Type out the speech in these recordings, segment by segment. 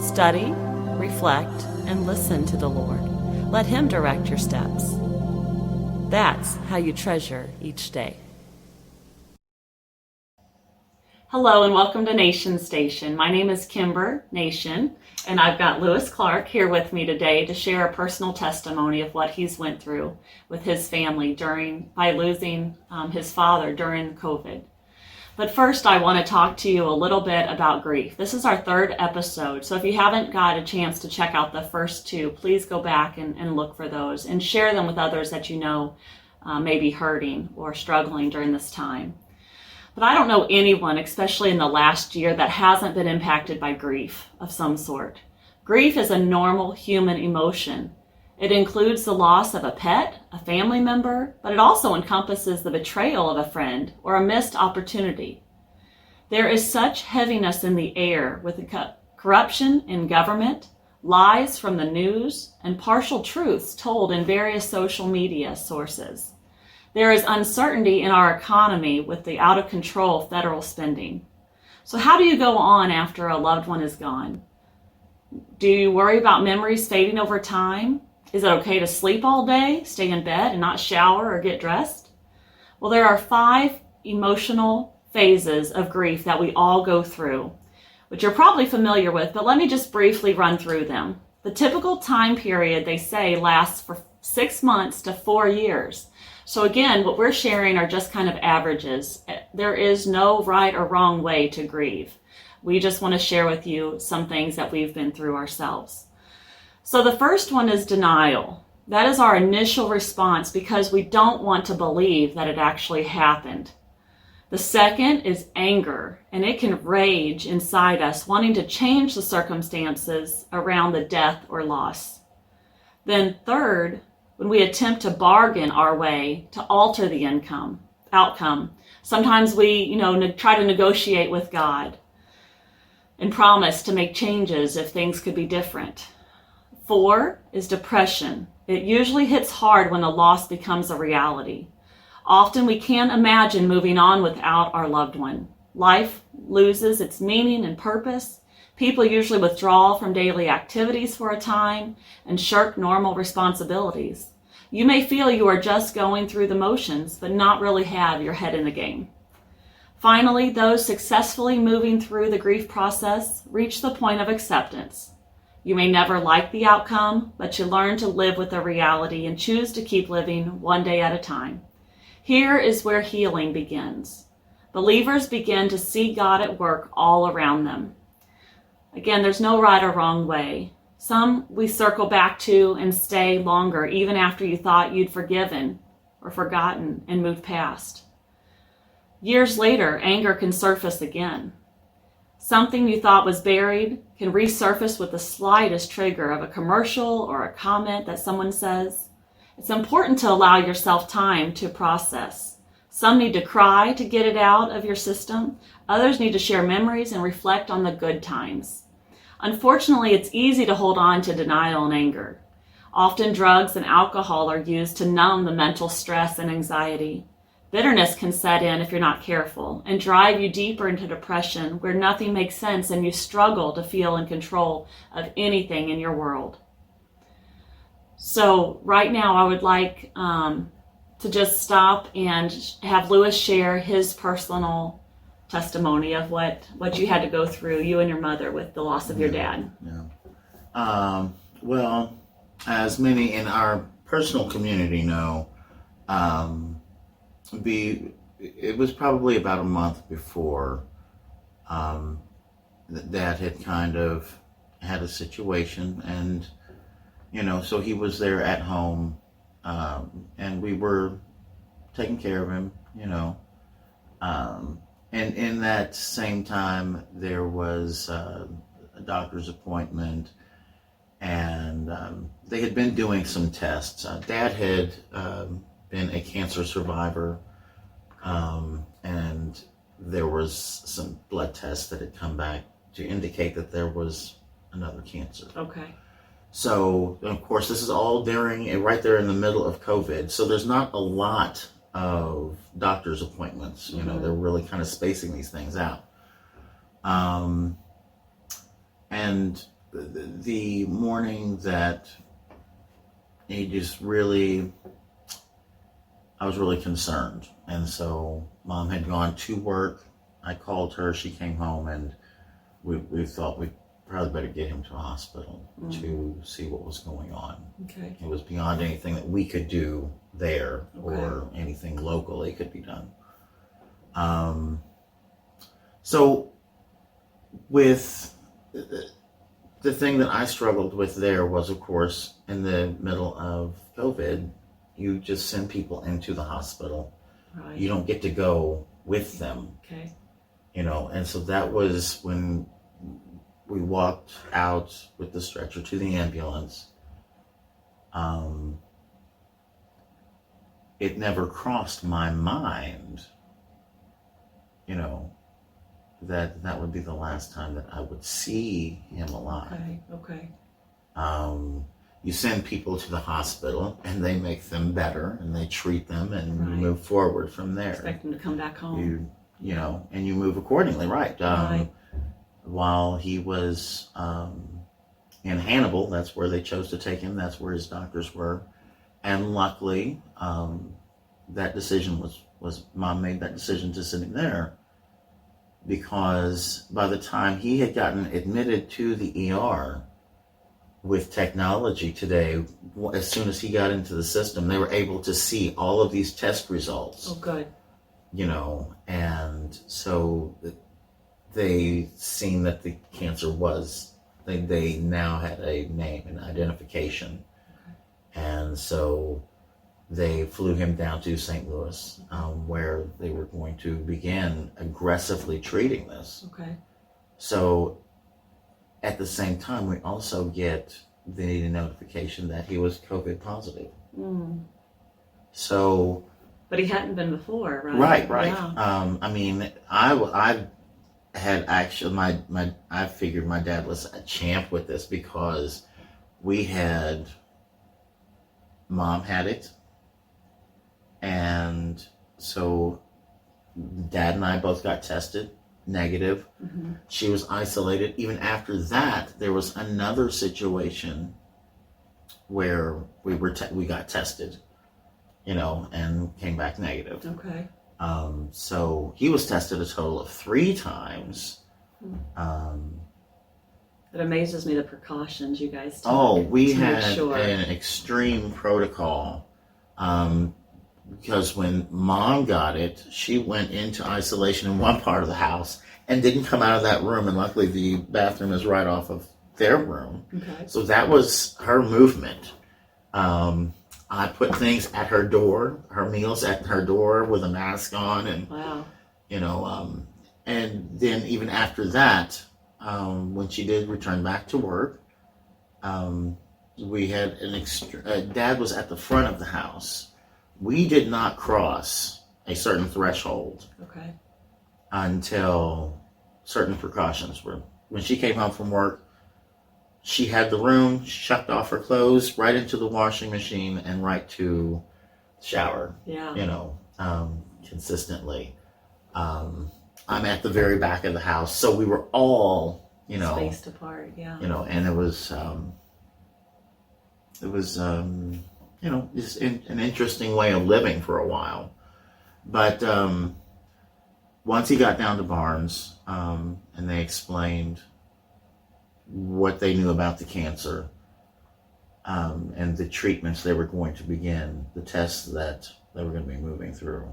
Study, reflect, and listen to the Lord. Let Him direct your steps. That's how you treasure each day. Hello and welcome to Nation Station. My name is Kimber, Nation, and I've got Lewis Clark here with me today to share a personal testimony of what he's went through with his family by losing his father during COVID. But first, I want to talk to you a little bit about grief. This is our third episode, so if you haven't got a chance to check out the first two, please go back and look for those and share them with others that you know may be hurting or struggling during this time. But I don't know anyone, especially in the last year, that hasn't been impacted by grief of some sort. Grief is a normal human emotion. It includes the loss of a pet, a family member, but it also encompasses the betrayal of a friend or a missed opportunity. There is such heaviness in the air with the corruption in government, lies from the news, and partial truths told in various social media sources. There is uncertainty in our economy with the out-of-control federal spending. So how do you go on after a loved one is gone? Do you worry about memories fading over time? Is it okay to sleep all day, stay in bed, and not shower or get dressed? Well, there are 5 emotional phases of grief that we all go through, which you're probably familiar with, but let me just briefly run through them. The typical time period, they say, lasts for 6 months to 4 years. So again, what we're sharing are just kind of averages. There is no right or wrong way to grieve. We just want to share with you some things that we've been through ourselves. So the first one is denial. That is our initial response because we don't want to believe that it actually happened. The second is anger, and it can rage inside us, wanting to change the circumstances around the death or loss. Then third, when we attempt to bargain our way to alter the outcome. Sometimes we, try to negotiate with God and promise to make changes if things could be different. 4 is depression. It usually hits hard when the loss becomes a reality. Often we can't imagine moving on without our loved one. Life loses its meaning and purpose. People usually withdraw from daily activities for a time and shirk normal responsibilities. You may feel you are just going through the motions, but not really have your head in the game. Finally, those successfully moving through the grief process reach the point of acceptance. You may never like the outcome, but you learn to live with the reality and choose to keep living one day at a time. Here is where healing begins. Believers begin to see God at work all around them. Again, there's no right or wrong way. Some we circle back to and stay longer, even after you thought you'd forgiven or forgotten and moved past. Years later, anger can surface again. Something you thought was buried can resurface with the slightest trigger of a commercial or a comment that someone says. It's important to allow yourself time to process. Some need to cry to get it out of your system. Others need to share memories and reflect on the good times. Unfortunately, it's easy to hold on to denial and anger. Often drugs and alcohol are used to numb the mental stress and anxiety. Bitterness can set in if you're not careful and drive you deeper into depression where nothing makes sense and you struggle to feel in control of anything in your world. So right now I would like to just stop and have Lewis share his personal testimony of what you had to go through, you and your mother, with the loss of your dad. Yeah. Well, as many in our personal community know, it was probably about a month before Dad had kind of had a situation, and so he was there at home, and we were taking care of him, and in that same time there was a doctor's appointment, and they had been doing some tests. Dad had been a cancer survivor, and there was some blood tests that had come back to indicate that there was another cancer. Okay. So, of course, this is all right there in the middle of COVID. So there's not a lot of doctor's appointments. They're really kind of spacing these things out. And the morning that he just really, I was really concerned. And so Mom had gone to work. I called her, she came home, and we thought we probably better get him to a hospital to see what was going on. Okay. It was beyond anything that we could do there Okay. or anything locally could be done. So with the thing that I struggled with there was, of course, in the middle of COVID, you just send people into the hospital. Right. You don't get to go with them. Okay. And so that was when we walked out with the stretcher to the ambulance. It never crossed my mind, that would be the last time that I would see him alive. Okay. You send people to the hospital and they make them better and they treat them and Right. you move forward from there. Expect him to come back home. And you move accordingly, right? Right. While he was in Hannibal, that's where they chose to take him. That's where his doctors were. And luckily, that decision was Mom made that decision to send him there, because by the time he had gotten admitted to the ER, with technology today, as soon as he got into the system, they were able to see all of these test results. Oh, good. And so they seen that the cancer was, they now had a name and identification. Okay. And so they flew him down to St. Louis, where they were going to begin aggressively treating this. Okay. So at the same time, we also get the notification that he was COVID positive. So, but he hadn't been before, right? Right. Yeah. I had actually I figured my dad was a champ with this, because Mom had it, and so Dad and I both got tested negative. Mm-hmm. She was isolated. Even after that, there was another situation where we got tested, and came back negative. Okay. So he was tested a total of 3 times. It amazes me the precautions you guys took. Oh, we had sure. an extreme protocol. Because when Mom got it, she went into isolation in one part of the house and didn't come out of that room. And luckily the bathroom is right off of their room. Okay. So that was her movement. I put things at her door, her meals at her door with a mask on. And, wow. And then even after that, when she did return back to work, we had Dad was at the front of the house. We did not cross a certain threshold. Okay. Until certain precautions were. When she came home from work, she had the room, shucked off her clothes, right into the washing machine and right to shower. Yeah. Consistently. I'm at the very back of the house, so we were all, spaced apart. Yeah. And it was just an interesting way of living for a while. But once he got down to Barnes, and they explained what they knew about the cancer, and the treatments they were going to begin, the tests that they were going to be moving through.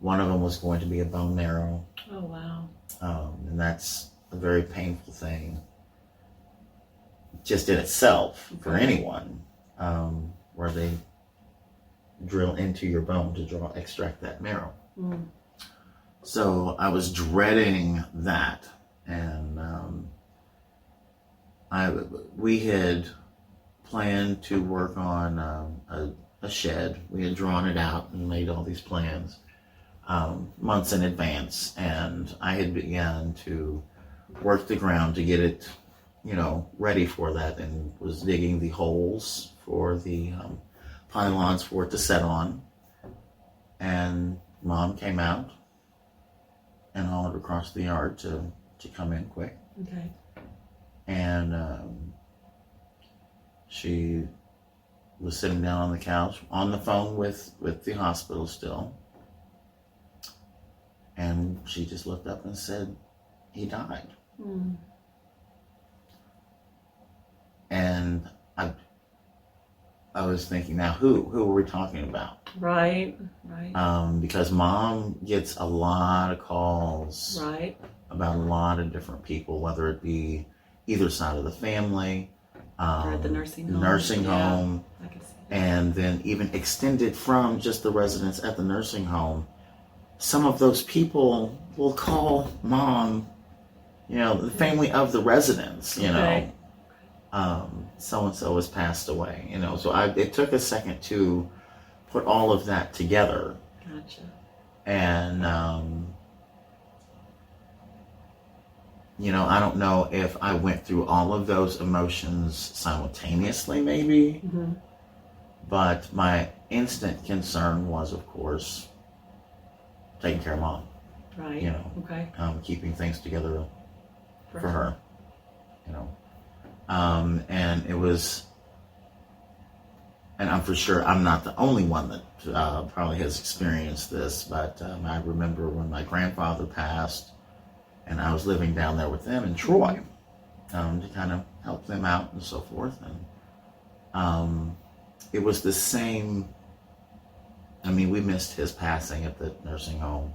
One of them was going to be a bone marrow. Oh, wow. And that's a very painful thing, just in itself, for anyone, where they drill into your bone to extract that marrow. So I was dreading that, and we had planned to work on a shed. We had drawn it out and made all these plans months in advance, and I had begun to work the ground to get it ready for that, and was digging the holes for the pylons for it to set on. And Mom came out and hollered across the yard to to come in quick. Okay. And she was sitting down on the couch on the phone with the hospital still. And she just looked up and said, he died. Mm. And I was thinking, now who are we talking about? Right. Because Mom gets a lot of calls about a lot of different people, whether it be either side of the family, or at the nursing home, I can see that. and then even extended from just the residents at the nursing home. Some of those people will call Mom, the family of the residents, Okay. So-and-so has passed away, so it took a second to put all of that together. Gotcha. And, I don't know if I went through all of those emotions simultaneously, maybe, Mm-hmm. but my instant concern was, of course, taking care of Mom, Right. Okay. keeping things together For for her, and it was, and I'm for sure I'm not the only one that probably has experienced this, but I remember when my grandfather passed and I was living down there with them in Troy, to kind of help them out and so forth, and it was the same. I mean, we missed his passing at the nursing home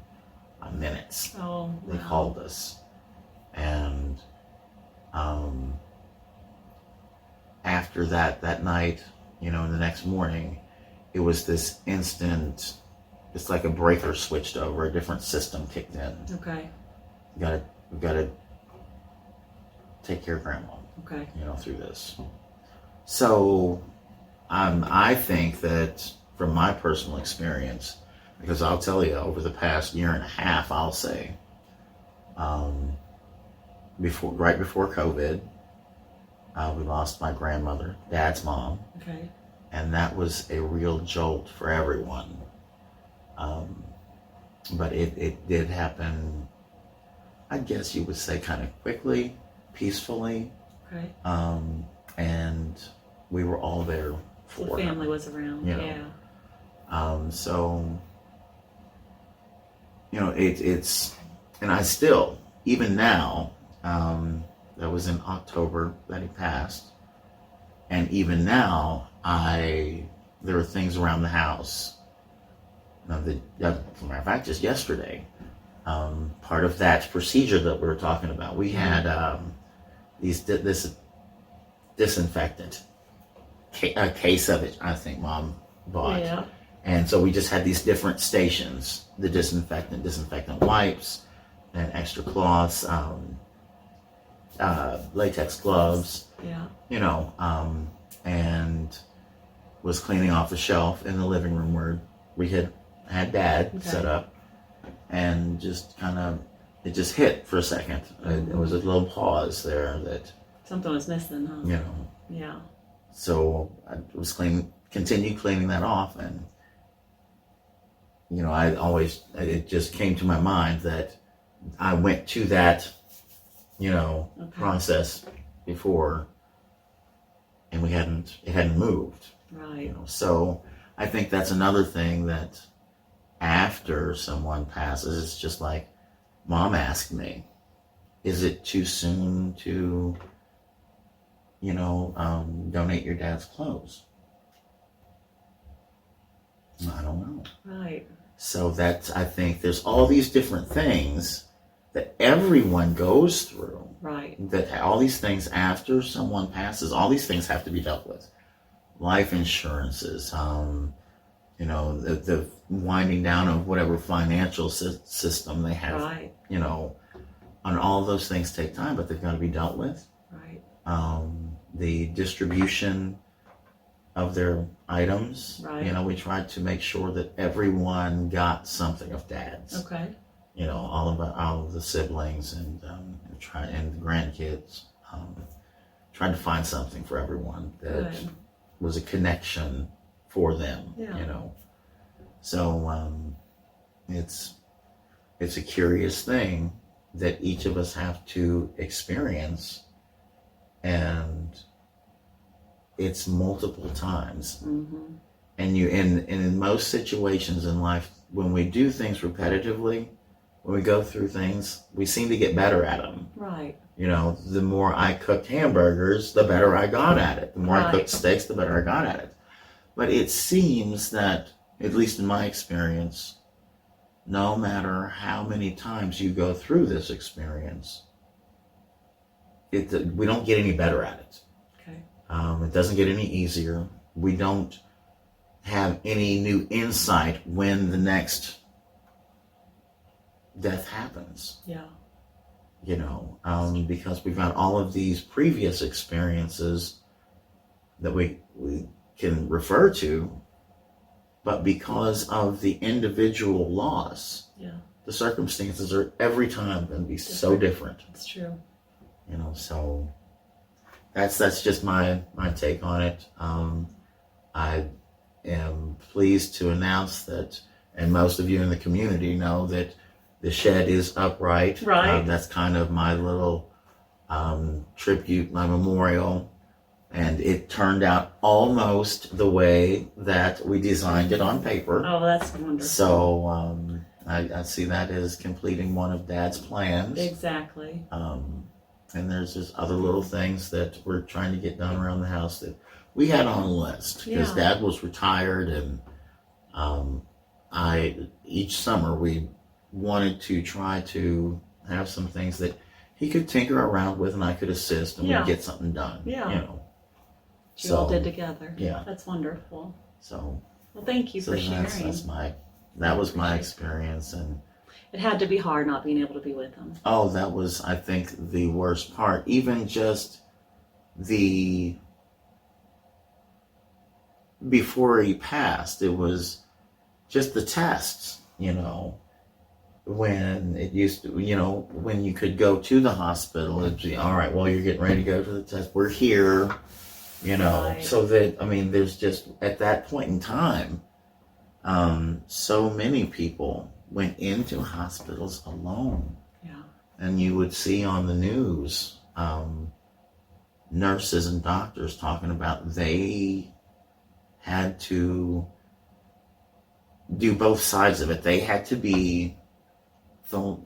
minutes. Oh, wow. They called us, and after that night, and the next morning, it was this instant. It's like a breaker switched over, a different system kicked in. Okay. We gotta take care of Grandma. Okay. Through this. So, I think that from my personal experience, because I'll tell you, over the past year and a half, I'll say, right before COVID, we lost my grandmother, Dad's mom. Okay. And that was a real jolt for everyone. But it did happen, I guess you would say, kind of quickly, peacefully. Okay. And we were all there for The family her. was around. Yeah. So, it's, and I still, even now, that was in October that he passed, and even now, there are things around the house. Now, as a matter of fact, just yesterday, part of that procedure that we were talking about, we had this disinfectant, a case of it, I think Mom bought. Yeah. And so we just had these different stations, the disinfectant wipes, and extra cloths, latex gloves, Yeah. And was cleaning off the shelf in the living room where we had Dad set up, and just kind of, it just hit for a second. It was a little pause there that something was missing, huh? Yeah. So I was continued cleaning that off, and it just came to my mind that I went to that, process before, and it hadn't moved. Right. So I think that's another thing, that after someone passes, it's just like Mom asked me, is it too soon to, donate your dad's clothes? I don't know. Right. So I think there's all these different things that everyone goes through. Right. That all these things after someone passes, all these things have to be dealt with. Life insurances, the winding down of whatever financial system they have, Right. And all those things take time, but they've got to be dealt with. Right. The distribution of their items, Right. We tried to make sure that everyone got something of Dad's. Okay. All of the siblings and the grandkids. Tried to find something for everyone that Good. was a connection for them. Yeah. So it's a curious thing, that each of us have to experience, and it's multiple times. Mm-hmm. And in most situations in life, when we do things repetitively, when we go through things, we seem to get better at them. Right. You know, the more I cooked hamburgers, the better I got at it. The more I cooked steaks, the better I got at it. But it seems that, at least in my experience, no matter how many times you go through this experience, we don't get any better at it. Okay. It doesn't get any easier. We don't have any new insight when the next death happens. Yeah. You know, because we've got all of these previous experiences that we can refer to, but because of the individual loss, the circumstances are every time going to be so different. That's true. You know, so that's just my take on it. I am pleased to announce that, and most of you in the community know that the shed is upright. Right. That's kind of my little tribute, my memorial. And it turned out almost the way that we designed it on paper. Oh, that's wonderful. So I see that as completing one of Dad's plans. Exactly. And there's just other little things that we're trying to get done around the house that we had on a list. Because Dad was retired, and each summer we wanted to try to have some things that he could tinker around with and I could assist, and we'd get something done. Yeah. You know. You all did together. Yeah. That's wonderful. So. Well, thank you for sharing. That was my experience, and it had to be hard not being able to be with him. Oh, that was, I think, the worst part. Even just before he passed, it was just the tests, you know. When it used to, you know, when you could go to the hospital, it'd be, all right, well, you're getting ready to go to the test. We're here, you know. Right. So that, I mean, there's just, at that point in time, so many people went into hospitals alone. Yeah. And you would see on the news nurses and doctors talking about they had to do both sides of it. They had to be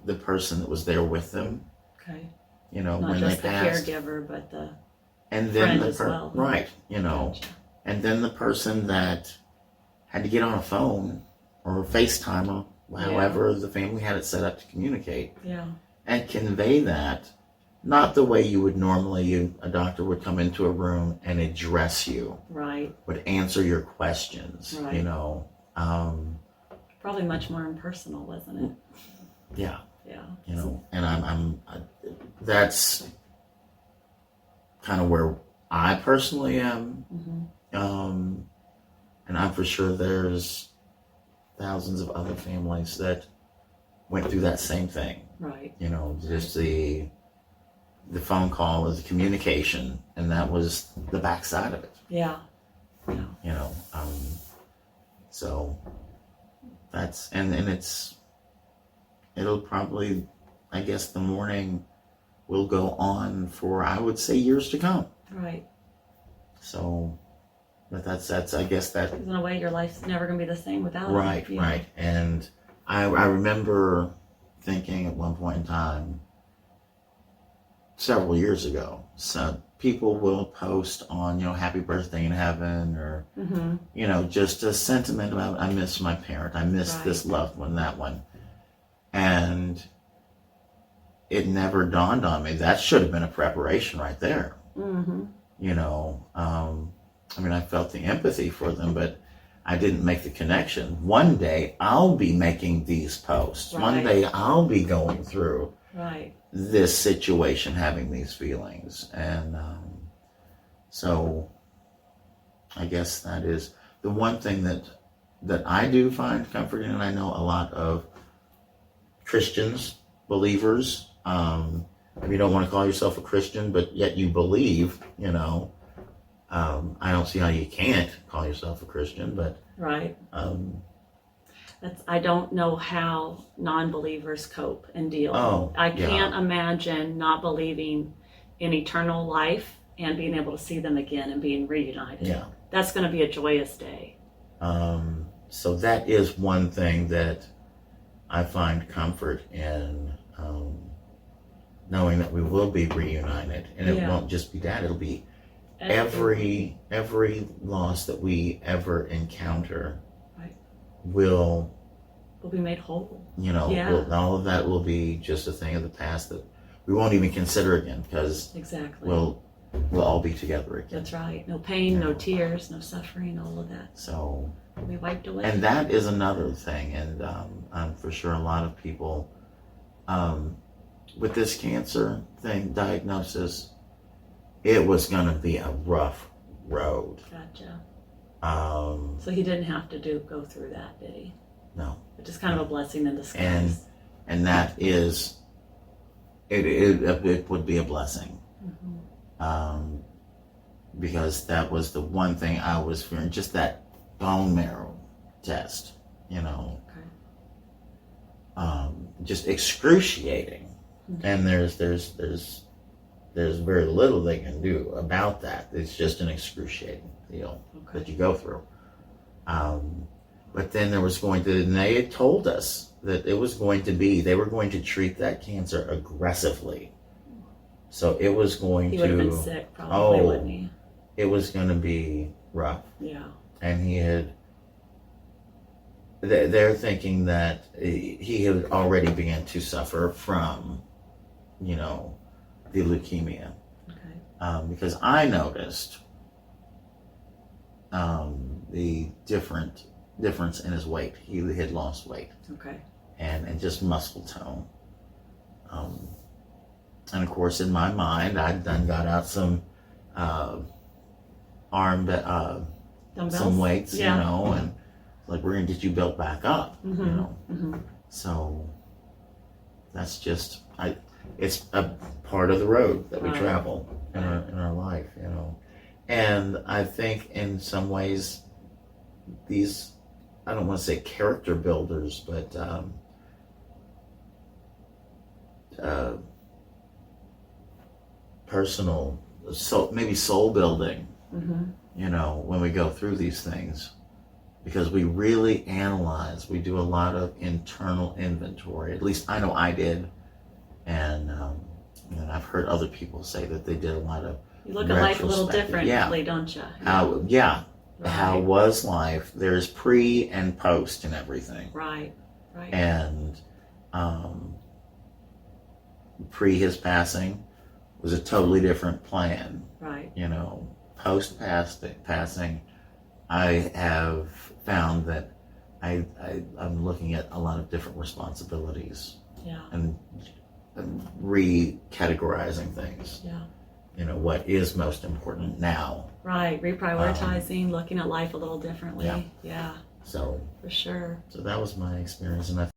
the person that was there with them. Okay. You know, not when just they the passed. caregiver, but the and then friend the as well. Right, you know. Gotcha. And then the person that had to get on a phone or FaceTime or however the family had it set up to communicate. Yeah. And convey that, not the way you would normally, a doctor would come into a room and address you. Right. Would answer your questions, right. You know. Probably much more impersonal, wasn't it? Yeah. Yeah. You know, and that's kind of where I personally am. Mm-hmm. And I'm for sure there's thousands of other families that went through that same thing. Right. You know, just the phone call was the communication, and that was the backside of it. Yeah. Yeah. You know, so that's, and it'll probably, I guess the mourning will go on for, I would say, years to come. Right. So, but that's I guess that. Because in a way, your life's never going to be the same without Right, it. right. And I remember thinking at one point in time, several years ago, so people will post on, you know, happy birthday in heaven, or, you know, just a sentiment about, I miss my parent, I miss this loved one, that one. And it never dawned on me, that should have been a preparation right there. Mm-hmm. You know, I mean, I felt the empathy for them, but I didn't make the connection. One day I'll be making these posts. Right. One day I'll be going through this situation, having these feelings. And so I guess that is the one thing that I do find comforting, and I know a lot of Christians, believers, if you don't want to call yourself a Christian, but yet you believe, you know, I don't see how you can't call yourself a Christian, but right. I don't know how non-believers cope and deal. Oh, I yeah. can't imagine not believing in eternal life and being able to see them again and being reunited. Yeah. That's going to be a joyous day. So that is one thing that I find comfort in, knowing that we will be reunited, and it Yeah. won't just be that; it'll be every loss that we ever encounter Right. will be made whole. Yeah. All of that will be just a thing of the past that we won't even consider again, because Exactly. we'll all be together again. That's right. No pain, no tears, no suffering, all of that. So, We'll be wiped away. and that is another thing, and for sure a lot of people with this cancer thing diagnosis, it was going to be a rough road. Gotcha. So he didn't have to go through that, did he? No. Which is kind of a blessing in disguise. And that is, it would be a blessing. Mm-hmm. Because that was the one thing I was fearing, just that bone marrow test, Okay. just excruciating. Mm-hmm. And there's very little they can do about that. It's just an excruciating deal that you go through. But then they had told us that it was going to be, they were going to treat that cancer aggressively. So it was going He would have been sick, probably, wouldn't he? It was going to be rough. Yeah. And they're thinking that he had already begun to suffer from, the leukemia. Okay. Because I noticed the difference in his weight. He had lost weight. Okay. And just muscle tone. And of course, in my mind, I'd done got out some Dumbbells? some weights, Yeah. and like, we're gonna get you built back up, Mm-hmm. Mm-hmm. So that's just it's a part of the road that we Right. travel in our life, And I think in some ways these, I don't want to say character builders, but personal, maybe soul building, Mm-hmm. when we go through these things, because we really analyze, we do a lot of internal inventory. At least I know I did. And I've heard other people say that they did a lot of You look at life a little retrospective. differently, don't you? How Right. was life? There's pre and post and everything. Right. Right. And pre his passing was a totally different plan. Right. Post passing, I have found that I'm looking at a lot of different responsibilities Yeah. and recategorizing things. Yeah. What is most important now. Right. Reprioritizing, looking at life a little differently. Yeah. Yeah. So For sure. that was my experience, and I